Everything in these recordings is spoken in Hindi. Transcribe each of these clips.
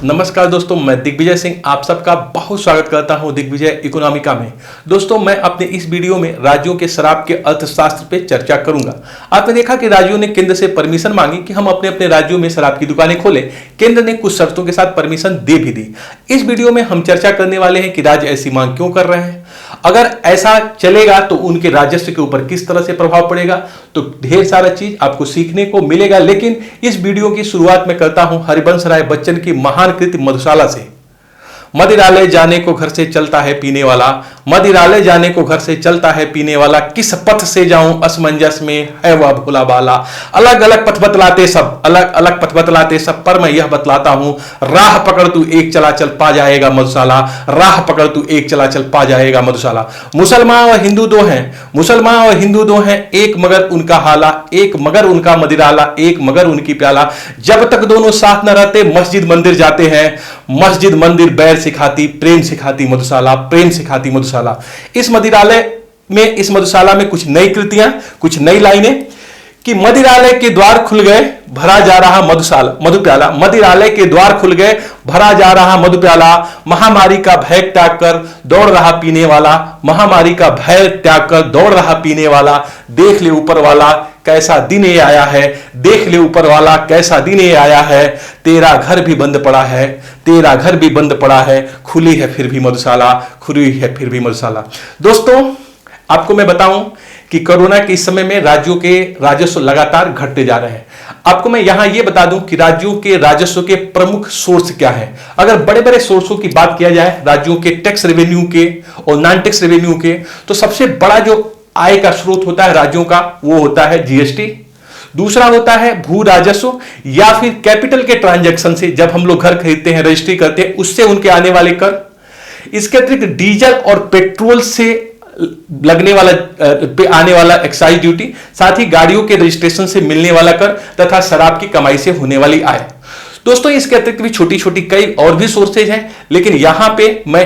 नमस्कार दोस्तों, मैं दिग्विजय सिंह आप सबका बहुत स्वागत करता हूं दिग्विजय इकोनॉमिका में। दोस्तों, मैं अपने इस वीडियो में राज्यों के शराब के अर्थशास्त्र पे चर्चा करूंगा। आपने देखा कि राज्यों ने केंद्र से परमिशन मांगी कि हम अपने अपने राज्यों में शराब की दुकानें खोलें। केंद्र ने कुछ शर्तों के साथ परमिशन दे भी दी। इस वीडियो में हम चर्चा करने वाले हैं कि राज्य ऐसी मांग क्यों कर रहे हैं, अगर ऐसा चलेगा तो उनके राजस्व के ऊपर किस तरह से प्रभाव पड़ेगा। तो ढेर सारा चीज आपको सीखने को मिलेगा। लेकिन इस वीडियो की शुरुआत में करता हूं हरिवंश राय बच्चन की महान कृति मधुशाला से। मदिरालय जाने को घर से चलता है पीने वाला, मदिरालय जाने को घर से चलता है पीने वाला, किस पथ से जाऊं असमंजस में है वह भोला बाला। अलग अलग पथ बतलाते सब, अलग अलग पथ बतलाते सब, पर मैं यह बतलाता हूं, राह पकड़ तू एक चला चल पा जाएगा मधुशाला, राह पकड़ तू एक चला चल पा जाएगा मधुशाला। मुसलमान और हिंदू दो हैं, मुसलमान और हिंदू दो हैं, एक मगर उनका हाला, एक मगर उनका मदिराला, एक मगर उनकी प्याला। जब तक दोनों साथ न रहते मस्जिद मंदिर जाते हैं, मस्जिद मंदिर बैर सिखाती प्रेम सिखाती मधुशाला, प्रेम सिखाती मधुशाला। इस मधुशाला में कुछ नई कृतियां, कुछ नई लाइनें कि मदिरालय के द्वार खुल गए भरा जा रहा मधु प्याला, मदिरालय के द्वार खुल गए भरा जा रहा मधु प्याला। महामारी का भय त्याग कर दौड़ रहा पीने वाला, महामारी का भय त्याग कर दौड़ रहा पीने वाला। देख ले ऊपर वाला कैसा दिन ये आया है, देख ले ऊपर वाला कैसा दिन ये आया है। तेरा घर भी बंद पड़ा है, तेरा घर भी बंद पड़ा है, खुली है फिर भी मधुशाला, खुली है फिर भी मधुशाला। दोस्तों, आपको मैं बताऊं कि कोरोना के इस समय में राज्यों के राजस्व लगातार घटते जा रहे हैं। आपको मैं यहां यह बता दूं कि राज्यों के राजस्व के प्रमुख सोर्स क्या हैं। अगर बड़े बड़े सोर्सों की बात किया जाए राज्यों के टैक्स रेवेन्यू के और नॉन टैक्स रेवेन्यू के, तो सबसे बड़ा जो आय का स्रोत होता है राज्यों का वो होता है जीएसटी। दूसरा होता है भू राजस्व या फिर कैपिटल के ट्रांजैक्शन से, जब हम लोग घर खरीदते हैं रजिस्ट्री करते हैं उससे उनके आने वाले कर। इसके अतिरिक्त डीजल और पेट्रोल से लगने वाला पे आने वाला एक्साइज ड्यूटी, साथ ही गाड़ियों के रजिस्ट्रेशन से मिलने वाला कर तथा शराब की कमाई से होने वाली आय। दोस्तों, इसके अतिरिक्त भी छोटी छोटी कई और भी सोर्सेज हैं, लेकिन यहां पे मैं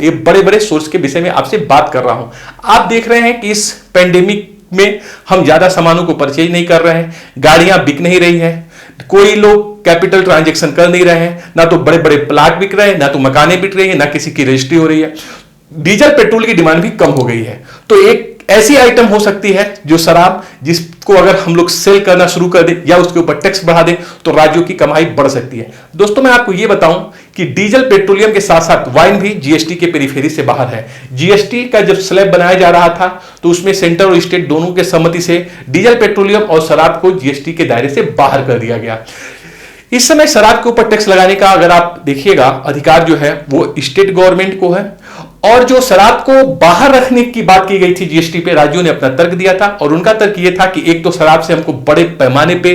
ये बड़े बड़े सोर्स के विषय में आपसे बात कर रहा हूं। आप देख रहे हैं कि इस पेंडेमिक में हम ज्यादा सामानों को परचेज नहीं कर रहे हैं, गाड़ियां बिक नहीं रही हैं, कोई लोग कैपिटल ट्रांजैक्शन कर नहीं रहे हैं, ना तो बड़े बड़े प्लाट बिक रहे हैं, ना तो मकाने बिक रही है, ना किसी की रजिस्ट्री हो रही है। डीजल पेट्रोल की डिमांड भी कम हो गई है। तो एक ऐसी आइटम हो सकती है जो शराब, जिसको अगर हम लोग सेल करना शुरू कर दें या उसके ऊपर टैक्स बढ़ा दें तो राज्यों की कमाई बढ़ सकती है। दोस्तों, मैं आपको यह बताऊं कि डीजल पेट्रोलियम के साथ साथ वाइन भी जीएसटी के पेरिफेरी से बाहर है। जीएसटी का जब स्लैब बनाया जा रहा था तो उसमें सेंटर और स्टेट दोनों के सहमति से डीजल पेट्रोलियम और शराब को जीएसटी के दायरे से बाहर कर दिया गया। इस समय शराब के ऊपर टैक्स लगाने का अगर आप देखिएगा अधिकार जो है वो स्टेट गवर्नमेंट को है, और जो शराब को बाहर रखने की बात की गई थी जीएसटी पे, राज्यों ने अपना तर्क दिया था और उनका तर्क ये था कि एक तो शराब से हमको बड़े पैमाने पे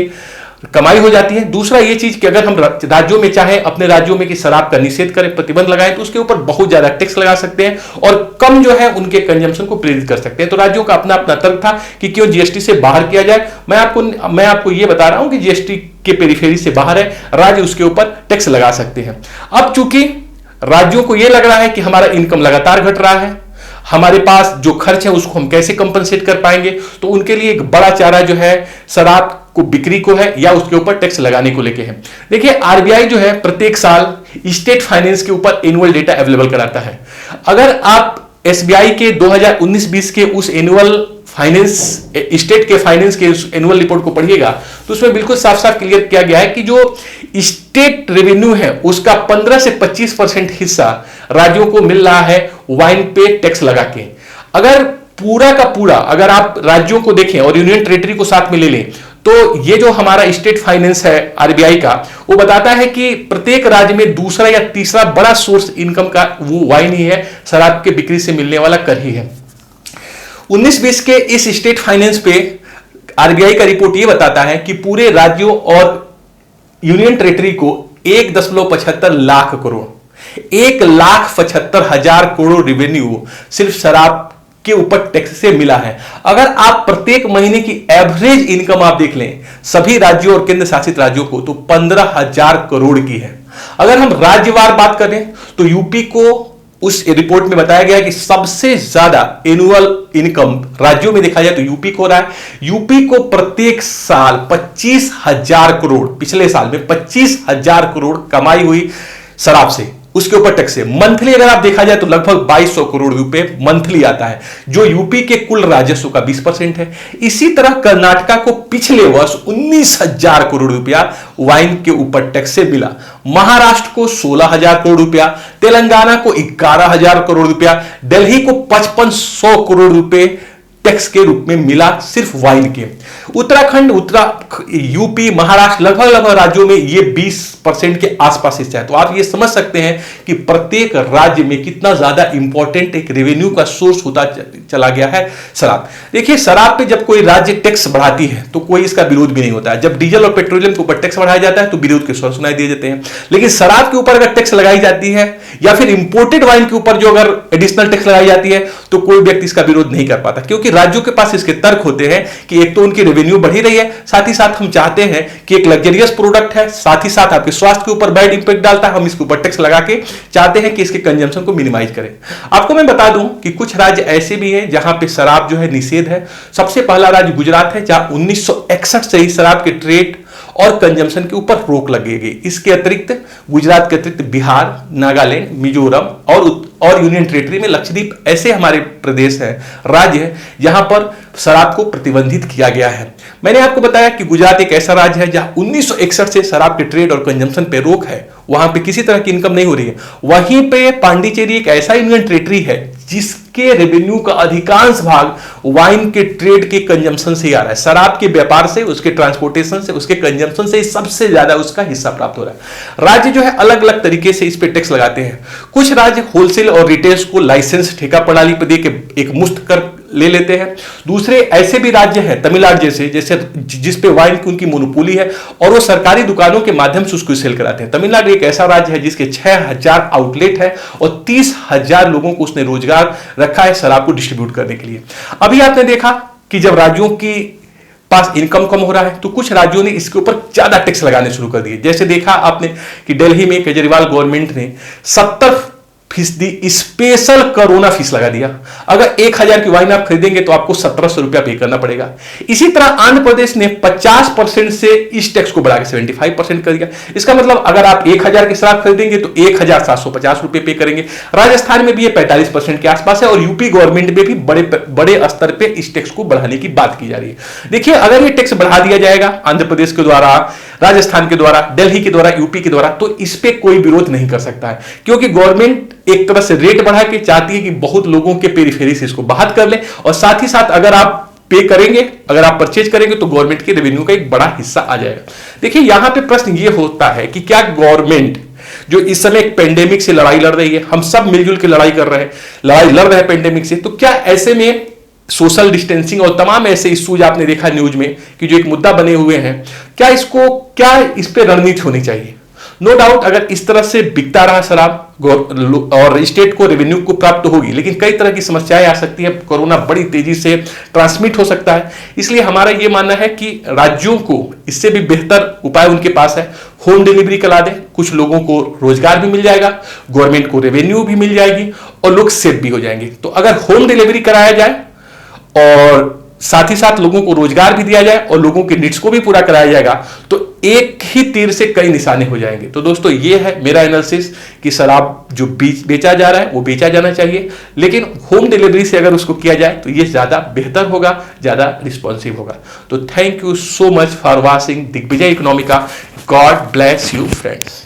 कमाई हो जाती है, दूसरा ये चीज कि अगर हम राज्यों में चाहे अपने राज्यों में कि शराब का निषेध करें, प्रतिबंध लगाएं, तो उसके ऊपर बहुत ज्यादा टैक्स लगा सकते हैं और कम जो है उनके कंजम्पशन को प्रेरित कर सकते हैं। तो राज्यों का अपना अपना तर्क था कि क्यों जीएसटी से बाहर किया जाए। मैं आपको ये बता रहा हूं कि जीएसटी के पेरिफेरी से बाहर है, राज्य उसके ऊपर टैक्स लगा सकते हैं। अब चूंकि राज्यों को यह लग रहा है कि हमारा इनकम लगातार घट रहा है, हमारे पास जो खर्च है उसको हम कैसे कंपनसेट कर पाएंगे, तो उनके लिए एक बड़ा चारा जो है शराब को बिक्री को है या उसके ऊपर टैक्स लगाने को लेके है। देखिए, आरबीआई जो है प्रत्येक साल स्टेट फाइनेंस के ऊपर एनुअल डेटा अवेलेबल कराता है। अगर आप एसबीआई के 2019-20 के उस एनुअल फाइनेंस स्टेट के फाइनेंस के एनुअल रिपोर्ट को पढ़िएगा तो उसमें बिल्कुल साफ साफ क्लियर किया गया है कि जो स्टेट रेवेन्यू है उसका 15 से 25% हिस्सा राज्यों को मिल रहा है वाइन पे टैक्स लगा के। अगर पूरा का पूरा अगर आप राज्यों को देखें और यूनियन टेरिटरी को साथ में ले लें तो ये जो हमारा स्टेट फाइनेंस है आरबीआई का, वो बताता है कि प्रत्येक राज्य में दूसरा या तीसरा बड़ा सोर्स इनकम का वो वाइन ही है, शराब के बिक्री से मिलने वाला कर ही है। 19-20 के इस स्टेट फाइनेंस पे आरबीआई का रिपोर्ट यह बताता है कि पूरे राज्यों और यूनियन टेरिटरी को 1.75 लाख करोड़, 1,75,000 करोड़ रेवेन्यू सिर्फ शराब के ऊपर टैक्स से मिला है। अगर आप प्रत्येक महीने की एवरेज इनकम आप देख लें सभी राज्यों और केंद्र शासित राज्यों को, तो 15,000 करोड़ की है। अगर हम राज्यवार बात करें तो यूपी को उस रिपोर्ट में बताया गया कि सबसे ज्यादा एनुअल इनकम राज्यों में देखा जाए तो यूपी को हो रहा है। यूपी को प्रत्येक साल 25,000 करोड़, पिछले साल में 25,000 करोड़ कमाई हुई शराब से, उसके ऊपर टैक्स है। मंथली अगर आप देखा जाए तो लगभग 2200 करोड़ रुपए मंथली आता है, जो यूपी के कुल राजस्व का 20% है। इसी तरह कर्नाटका को पिछले वर्ष 19,000 करोड़ रुपया वाइन के ऊपर टैक्स से मिला। महाराष्ट्र को 16,000 करोड़ रुपया, तेलंगाना को 11,000 करोड़ रुपया, दिल्ली को 5500 करोड़ रुपए टैक्स के रूप में मिला सिर्फ वाइन के। उत्तराखंड, यूपी, महाराष्ट्र, लगभग राज्यों में ये 20% के आसपास हिस्सा है। तो आप ये समझ सकते हैं कि प्रत्येक राज्य में कितना ज्यादा इंपॉर्टेंट एक रेवेन्यू का सोर्स होता चला गया है शराब। देखिए, शराब पे जब कोई राज्य टैक्स बढ़ाती है तो कोई इसका विरोध भी नहीं होता है। जब डीजल और पेट्रोलियम के ऊपर टैक्स बढ़ाया जाता है तो विरोध के स्वर सुनाई दिए जाते हैं। लेकिन शराब के ऊपर अगर टैक्स लगाई जाती है या फिर इंपोर्टेड वाइन के ऊपर जो अगर एडिशनल टैक्स लगाई जाती है तो कोई व्यक्ति इसका विरोध नहीं कर पाता, क्योंकि राज्यों के पास इसके तर्क होते हैं कि एक तो उनकी रेवेन्यू बढ़ी रही है, साथ ही साथ हम चाहते हैं कि एक लग्जरियस प्रोडक्ट है, साथ ही साथ आपके स्वास्थ्य के ऊपर बैड इंपैक्ट डालता है, हम इसके ऊपर टैक्स लगा के चाहते हैं कि इसके कंजम्पशन को मिनिमाइज करें। आपको मैं बता दूं कि कुछ राज्य ऐसे भी हैं जहां पे शराब जो है निषेध है। सबसे पहला राज्य गुजरात है, जहां 1961 से ही शराब के ट्रेड और कंजम्पशन के ऊपर रोक लगी गई। इसके अतिरिक्त गुजरात के अतिरिक्त बिहार, नागालैंड, मिजोरम और यूनियन टेरिटरी में लक्षद्वीप ऐसे हमारे प्रदेश हैं, राज्य है जहां पर शराब को प्रतिबंधित किया गया है। मैंने आपको बताया कि गुजरात एक ऐसा राज्य है जहां 1961 से शराब के ट्रेड और कंजम्पशन पे रोक है, वहां पे किसी तरह की इनकम नहीं हो रही है। वहीं पे पांडिचेरी एक ऐसा यूनियन टेरिटरी है जिसके रेवेन्यू का अधिकांश भाग वाइन के ट्रेड के कंजम्पशन से ही आ रहा है। शराब के व्यापार से, उसके ट्रांसपोर्टेशन से, उसके कंजम्पशन से सबसे ज्यादा उसका हिस्सा प्राप्त हो रहा है। राज्य जो है अलग अलग तरीके से इस पे टैक्स लगाते हैं। कुछ राज्य होलसेल और रिटेल को लाइसेंस ठेका प्रणाली पर देके एक मुफ्त कर ले लेते हैं। दूसरे ऐसे भी राज्य हैं, तमिलनाडु जैसे जिस पे वाइन की उनकी मोनोपोली है और वो सरकारी दुकानों के माध्यम से उसको सेल कराते हैं। तमिलनाडु एक ऐसा राज्य है जिसके 6,000 आउटलेट है और 30,000 लोगों को उसने रोजगार रखा है शराब को डिस्ट्रीब्यूट करने के लिए। अभी आपने देखा कि जब राज्यों की पास इनकम कम हो रहा है तो कुछ राज्यों ने इसके ऊपर ज्यादा टैक्स लगाने शुरू कर दिए। जैसे देखा आपने कि दिल्ली में केजरीवाल गवर्नमेंट ने 70% स्पेशल कोरोना फीस लगा दिया। अगर 1,000 की वाइन आप खरीदेंगे तो आपको 1,700 रुपया पे करना पड़ेगा। इसी तरह आंध्र प्रदेश ने 50% से इस टैक्स को बढ़ा के 75% कर दिया। इसका मतलब अगर आप 1,000 की शराब खरीदेंगे तो 1,750 रुपए पे करेंगे। राजस्थान में भी ये 45% के आसपास है और यूपी गवर्नमेंट में भी बड़े स्तर पे इस टैक्स को बढ़ाने की बात की जा रही है। देखिए, अगर ये टैक्स बढ़ा दिया जाएगा आंध्र प्रदेश के द्वारा, राजस्थान के द्वारा, दिल्ली के द्वारा, यूपी के द्वारा, तो इस पे कोई विरोध नहीं कर सकता है, क्योंकि गवर्नमेंट एक तरह से रेट बढ़ा के चाहती है कि बहुत लोगों के पेरिफेरी से इसको बाहर कर ले और साथ ही साथ अगर आप पे करेंगे, अगर आप परचेज करेंगे तो गवर्नमेंट के रेवेन्यू का एक बड़ा हिस्सा आ जाएगा। देखिए, यहां पे प्रश्न ये होता है कि क्या गवर्नमेंट जो इस समय एक पेंडेमिक से लड़ाई लड़ रही है, हम सब मिलजुल के लड़ाई लड़ रहे हैं पेंडेमिक से, तो क्या ऐसे में सोशल डिस्टेंसिंग और तमाम ऐसे इश्यूज आपने देखा न्यूज में कि जो एक मुद्दा बने हुए हैं, क्या इस पे रणनीति होनी चाहिए? नो डाउट, अगर इस तरह से बिकता रहा शराब और स्टेट को रेवेन्यू को प्राप्त होगी, लेकिन कई तरह की समस्याएं आ सकती है। कोरोना बड़ी तेजी से ट्रांसमिट हो सकता है। इसलिए हमारा यह मानना है कि राज्यों को इससे भी बेहतर उपाय उनके पास है, होम डिलीवरी करा दें। कुछ लोगों को रोजगार भी मिल जाएगा, गवर्नमेंट को रेवेन्यू भी मिल जाएगी और लोग सेफ भी हो जाएंगे। तो अगर होम डिलीवरी कराया जाए और साथ ही साथ लोगों को रोजगार भी दिया जाए और लोगों के नीड्स को भी पूरा कराया जाएगा तो एक ही तीर से कई निशाने हो जाएंगे। तो दोस्तों, ये है मेरा एनालिसिस कि शराब जो बेचा जा रहा है वो बेचा जाना चाहिए, लेकिन होम डिलीवरी से अगर उसको किया जाए तो ये ज्यादा बेहतर होगा, ज्यादा रिस्पॉन्सिव होगा। तो thank you so much for watching Digvijay Economica. God bless you friends.